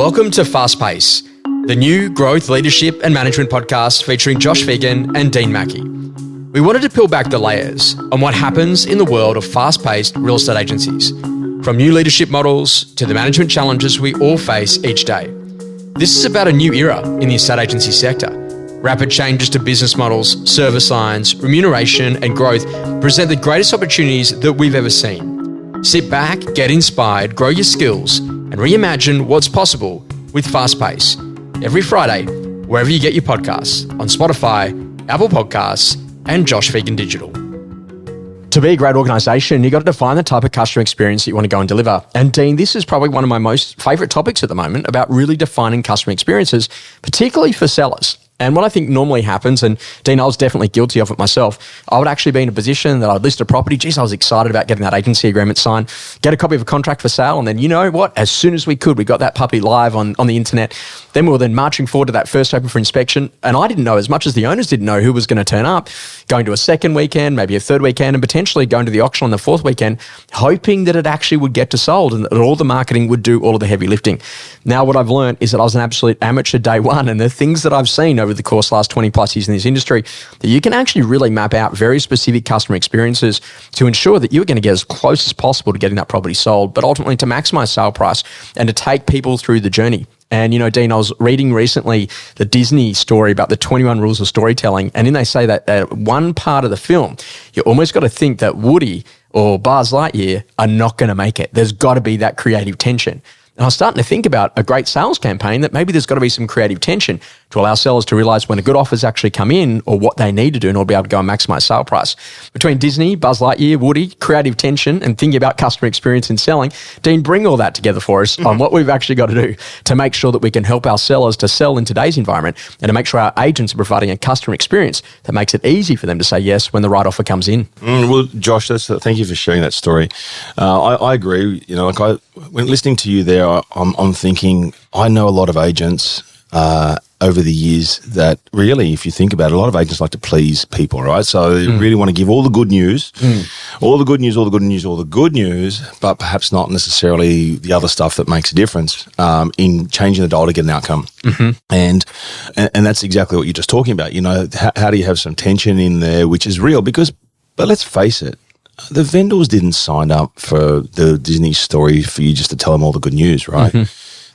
Welcome to Fast Pace, the new growth, leadership and management podcast featuring Josh Phegan and Dean Mackie. We wanted to peel back the layers on what happens in the world of fast-paced real estate agencies, from new leadership models to the management challenges we all face each day. This is about a new era in the estate agency sector. Rapid changes to business models, service lines, remuneration and growth present the greatest opportunities that we've ever seen. Sit back, get inspired, grow your skills and reimagine what's possible with Fast Pace. Every Friday, wherever you get your podcasts, on Spotify, Apple Podcasts and Josh Phegan Digital. To be a great organisation, you've got to define the type of customer experience that you want to go and deliver. And Dean, this is probably one of my most favourite topics at the moment about really defining customer experiences, particularly for sellers. And what I think normally happens, and Dean, I was definitely guilty of it myself, I would actually be in a position that I'd list a property. Geez, I was excited about getting that agency agreement signed, get a copy of a contract for sale. And then, you know what? As soon as we could, we got that puppy live on the internet. Then we were then marching forward to that first open for inspection. And I didn't know, as much as the owners didn't know who was going to turn up, going to a second weekend, maybe a third weekend, and potentially going to the auction on the fourth weekend, hoping that it actually would get to sold and that all the marketing would do all of the heavy lifting. Now, what I've learned is that I was an absolute amateur day one. And the things that I've seen over the course of the last 20 plus years in this industry, that you can actually really map out very specific customer experiences to ensure that you're going to get as close as possible to getting that property sold, but ultimately to maximize sale price and to take people through the journey. And, you know, Dean, I was reading recently the Disney story about the 21 rules of storytelling. And then they say that one part of the film, you almost got to think that Woody or Buzz Lightyear are not going to make it. There's got to be that creative tension. And I was starting to think about a great sales campaign that maybe there's got to be some creative tension to allow sellers to realize when a good offer's actually come in or what they need to do in order to be able to go and maximize sale price. Between Disney, Buzz Lightyear, Woody, creative tension and thinking about customer experience in selling, Dean, bring all that together for us on what we've actually got to do to make sure that we can help our sellers to sell in today's environment and to make sure our agents are providing a customer experience that makes it easy for them to say yes when the right offer comes in. Well, Josh, thank you for sharing that story. I agree. You know, when listening to you there, I'm thinking I know a lot of agents over the years that really, if you think about it, a lot of agents like to please people, right? So they really want to give all the good news, all the good news, but perhaps not necessarily the other stuff that makes a difference in changing the dial to get an outcome. And that's exactly what you're just talking about. You know, how do you have some tension in there, which is real? But let's face it, the vendors didn't sign up for the Disney story for you just to tell them all the good news, right?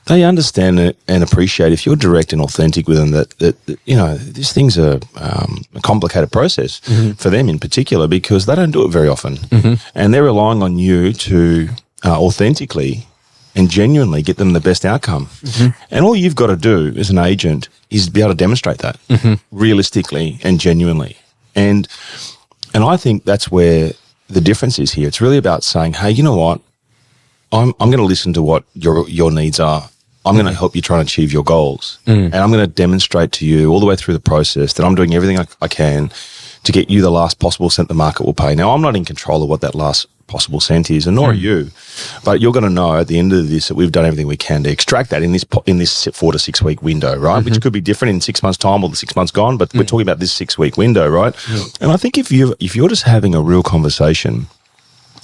They understand it and appreciate if you're direct and authentic with them that you know, these things are a complicated process for them in particular because they don't do it very often. And they're relying on you to authentically and genuinely get them the best outcome. And all you've got to do as an agent is be able to demonstrate that realistically and genuinely. And I think that's where the difference is here. It's really about saying, hey, you know what? I'm going to listen to what your needs are. I'm going to help you try and achieve your goals. And I'm going to demonstrate to you all the way through the process that I'm doing everything I can to get you the last possible cent the market will pay. Now, I'm not in control of what that last possible cent is, and nor are you. But you're going to know at the end of this that we've done everything we can to extract that in this 4 to 6 week window, right? Which could be different in 6 months' time or the 6 months gone, but we're talking about this 6 week window, right? And I think if you're just having a real conversation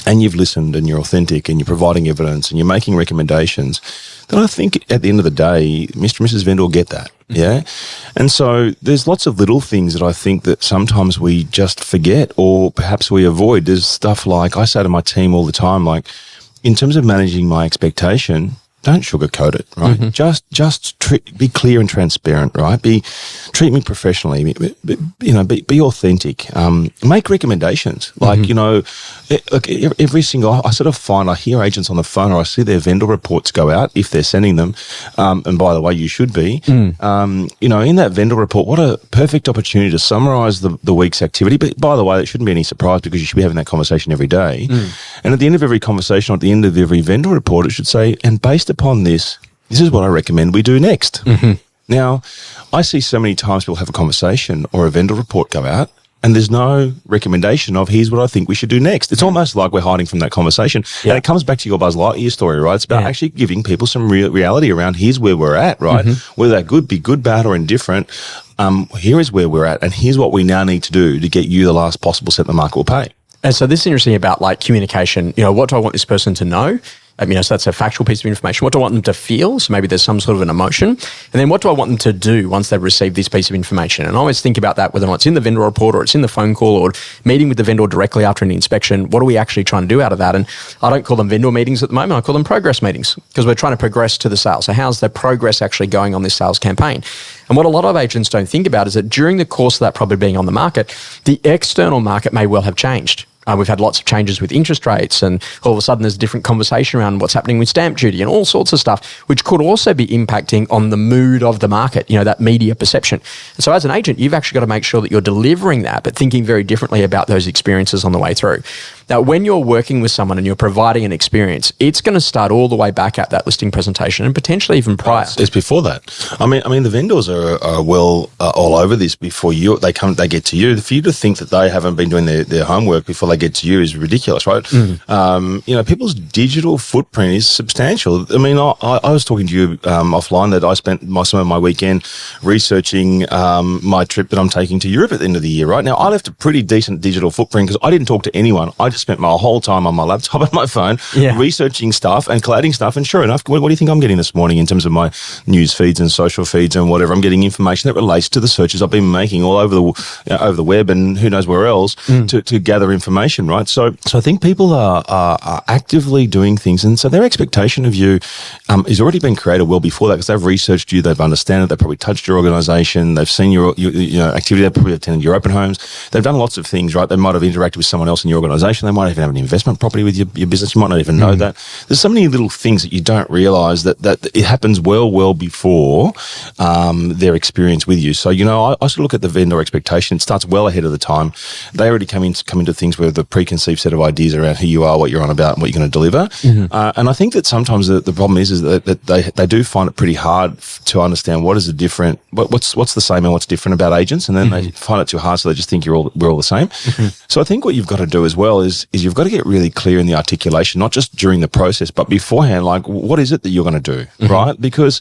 and you've listened and you're authentic and you're providing evidence and you're making recommendations, then I think at the end of the day, Mr. and Mrs. Vendor get that, yeah? And so there's lots of little things that I think that sometimes we just forget or perhaps we avoid. There's stuff like, I say to my team all the time, like, in terms of managing my expectation, don't sugarcoat it, right? Just be clear and transparent, right? Treat me professionally, be authentic. Make recommendations. Like, you know, I sort of find I hear agents on the phone or I see their vendor reports go out if they're sending them. And by the way, you should be. You know, in that vendor report, what a perfect opportunity to summarize the week's activity. But by the way, it shouldn't be any surprise because you should be having that conversation every day. And at the end of every conversation, or at the end of every vendor report, it should say, and based upon this is what I recommend we do next. Now, I see so many times people have a conversation or a vendor report go out and there's no recommendation of here's what I think we should do next. It's almost like we're hiding from that conversation. And it comes back to your Buzz Lightyear story, right? It's about actually giving people some reality around here's where we're at, right? Whether that be good, bad or indifferent, here is where we're at and here's what we now need to do to get you the last possible cent the market will pay. And so this is interesting about like communication. What do I want this person to know? So that's a factual piece of information. What do I want them to feel? So maybe there's some sort of an emotion. And then what do I want them to do once they've received this piece of information? And I always think about that, whether or not it's in the vendor report or it's in the phone call or meeting with the vendor directly after an inspection. What are we actually trying to do out of that? And I don't call them vendor meetings at the moment. I call them progress meetings because we're trying to progress to the sale. So how's the progress actually going on this sales campaign? And what a lot of agents don't think about is that during the course of that property being on the market, the external market may well have changed. We've had lots of changes with interest rates, and all of a sudden there's a different conversation around what's happening with stamp duty and all sorts of stuff, which could also be impacting on the mood of the market, that media perception. And so as an agent, you've actually got to make sure that you're delivering that, but thinking very differently about those experiences on the way through. Now, when you're working with someone and you're providing an experience, it's going to start all the way back at that listing presentation and potentially even prior. It's before that. I mean, the vendors are all over this before they get to you. For you to think that they haven't been doing their homework before they get to you is ridiculous, right? People's digital footprint is substantial. I mean, I was talking to you offline that I spent some of my weekend researching my trip that I'm taking to Europe at the end of the year, right? Now, I left a pretty decent digital footprint because I didn't talk to anyone. I just spent my whole time on my laptop and my phone researching stuff and collating stuff. And sure enough, what do you think I'm getting this morning in terms of my news feeds and social feeds and whatever? I'm getting information that relates to the searches I've been making all over the web and who knows where else to gather information, right? So I think people are actively doing things. And so their expectation of you has already been created well before that because they've researched you, they've understood it, they've probably touched your organisation, they've seen your activity, they've probably attended your open homes. They've done lots of things, right? They might have interacted with someone else in your organisation. They might even have an investment property with your business. You might not even know that. There's so many little things that you don't realise that it happens well before their experience with you. So, I sort of look at the vendor expectation. It starts well ahead of the time. They already come into things with the preconceived set of ideas around who you are, what you're on about, and what you're going to deliver. And I think that sometimes the problem is that they do find it pretty hard to understand what is the different, what's the same and what's different about agents, and then they find it too hard, so they just think we're all the same. So I think what you've got to do as well is you've got to get really clear in the articulation, not just during the process, but beforehand. Like, what is it that you're going to do, right? Because,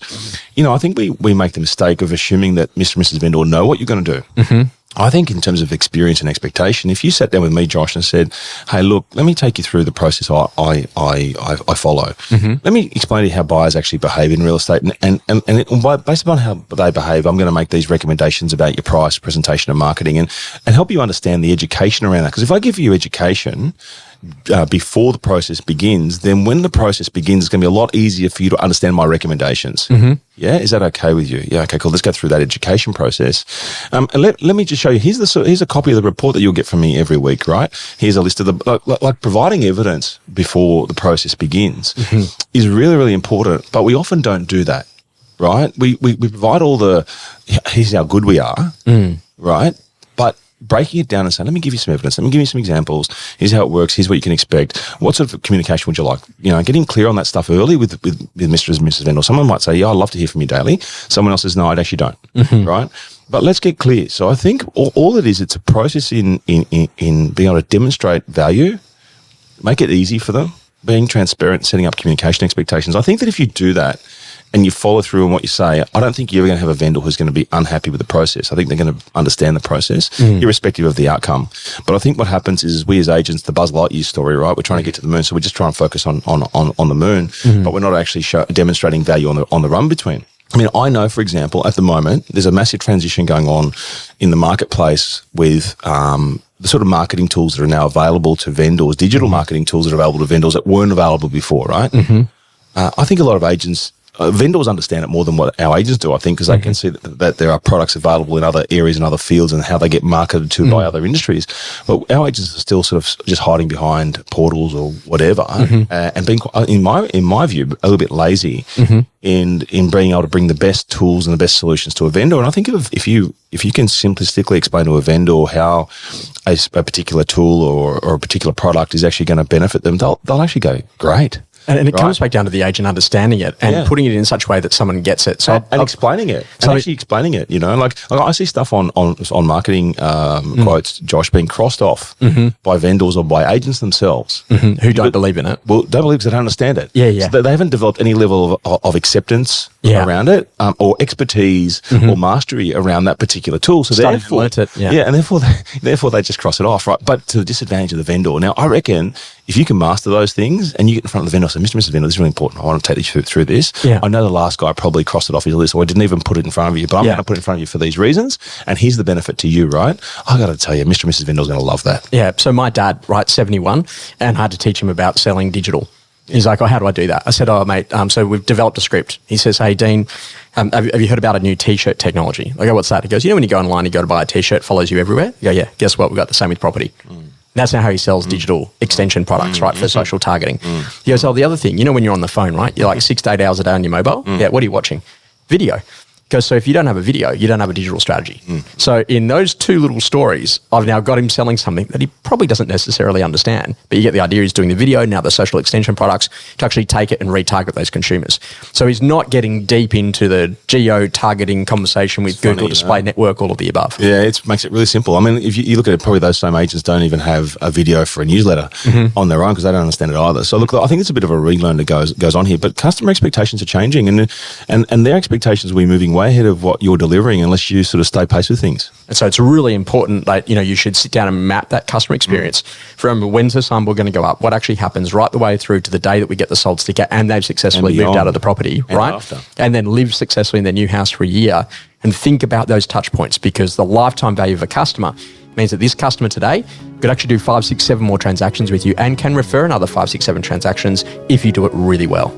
I think we make the mistake of assuming that Mr. and Mrs. Vendor know what you're going to do. I think in terms of experience and expectation, if you sat down with me, Josh, and said, hey, look, let me take you through the process I follow. Let me explain to you how buyers actually behave in real estate. And based upon how they behave, I'm going to make these recommendations about your price, presentation and marketing and help you understand the education around that. Because if I give you education before the process begins, then when the process begins, it's going to be a lot easier for you to understand my recommendations. Yeah, is that okay with you? Yeah, okay, cool. Let's go through that education process. And let me just show you. Here's a copy of the report that you'll get from me every week, right? Here's a list of like providing evidence before the process begins is really, really important. But we often don't do that, right? We provide all here's how good we are, right? But breaking it down and saying, let me give you some evidence, let me give you some examples, here's how it works, here's what you can expect, what sort of communication would you like? Getting clear on that stuff early with Mr. and Mrs. Vendor. Someone might say, yeah, I'd love to hear from you daily. Someone else says, no, I actually don't, right? But let's get clear. So I think all it is, it's a process in being able to demonstrate value, make it easy for them, being transparent, setting up communication expectations. I think that if you do that, and you follow through on what you say, I don't think you're ever going to have a vendor who's going to be unhappy with the process. I think they're going to understand the process, irrespective of the outcome. But I think what happens is we as agents, the Buzz Lightyear story, right? We're trying to get to the moon, so we just try and focus on the moon, but we're not actually demonstrating value on the run between. I mean, I know, for example, at the moment, there's a massive transition going on in the marketplace with the sort of marketing tools that are now available to vendors, digital marketing tools that are available to vendors that weren't available before, right? I think a lot of agents, vendors understand it more than what our agents do, I think, because they can see that there are products available in other areas and other fields and how they get marketed to by other industries. But our agents are still sort of just hiding behind portals or whatever and being, in my view, a little bit lazy in being able to bring the best tools and the best solutions to a vendor. And I think if you can simplistically explain to a vendor how a particular tool or a particular product is actually going to benefit them, they'll actually go, great. And it comes back down to the agent understanding it and putting it in such a way that someone gets it. So and explaining it. And actually explaining it, like I see stuff on marketing quotes, Josh, being crossed off by vendors or by agents themselves. Who don't believe in it. Well, don't believe because they don't understand it. Yeah. So they haven't developed any level of acceptance around it or expertise or mastery around that particular tool. So therefore, and therefore they just cross it off, right? But to the disadvantage of the vendor. Now, I reckon if you can master those things and you get in front of the vendor and say, Mr. and Mrs. Vendor, this is really important. I want to take you through this. Yeah. I know the last guy probably crossed it off his list or I didn't even put it in front of you, but I'm going to put it in front of you for these reasons. And here's the benefit to you, right? I got to tell you, Mr. and Mrs. Vendor is going to love that. Yeah. So my dad, 71, and I had to teach him about selling digital. He's like, how do I do that? I said, mate, so we've developed a script. He says, hey, Dean, have you heard about a new T-shirt technology? I go, what's that? He goes, when you go online, you go to buy a T-shirt, follows you everywhere? I go, yeah, guess what? We've got the same with property. That's now how he sells digital extension products, right, for social targeting. He goes, the other thing, when you're on the phone, right, you're like 6 to 8 hours a day on your mobile. Yeah, what are you watching? Video. Goes, so if you don't have a video, you don't have a digital strategy. So in those two little stories, I've now got him selling something that he probably doesn't necessarily understand. But you get the idea, he's doing the video, now the social extension products, to actually take it and retarget those consumers. So he's not getting deep into the geo-targeting conversation with Google Display Network, all of the above. Yeah, it makes it really simple. I mean, if you look at it, probably those same agents don't even have a video for a newsletter on their own because they don't understand it either. So look, I think it's a bit of a relearn that goes on here. But customer expectations are changing and their expectations will be moving way ahead of what you're delivering unless you sort of stay pace with things. And so it's really important that, you should sit down and map that customer experience from when's the signboard going to go up, what actually happens right the way through to the day that we get the sold sticker and they've successfully moved out of the property, right? And then live successfully in their new house for a year and think about those touch points because the lifetime value of a customer means that this customer today could actually do 5, 6, 7 more transactions with you and can refer another 5, 6, 7 transactions if you do it really well.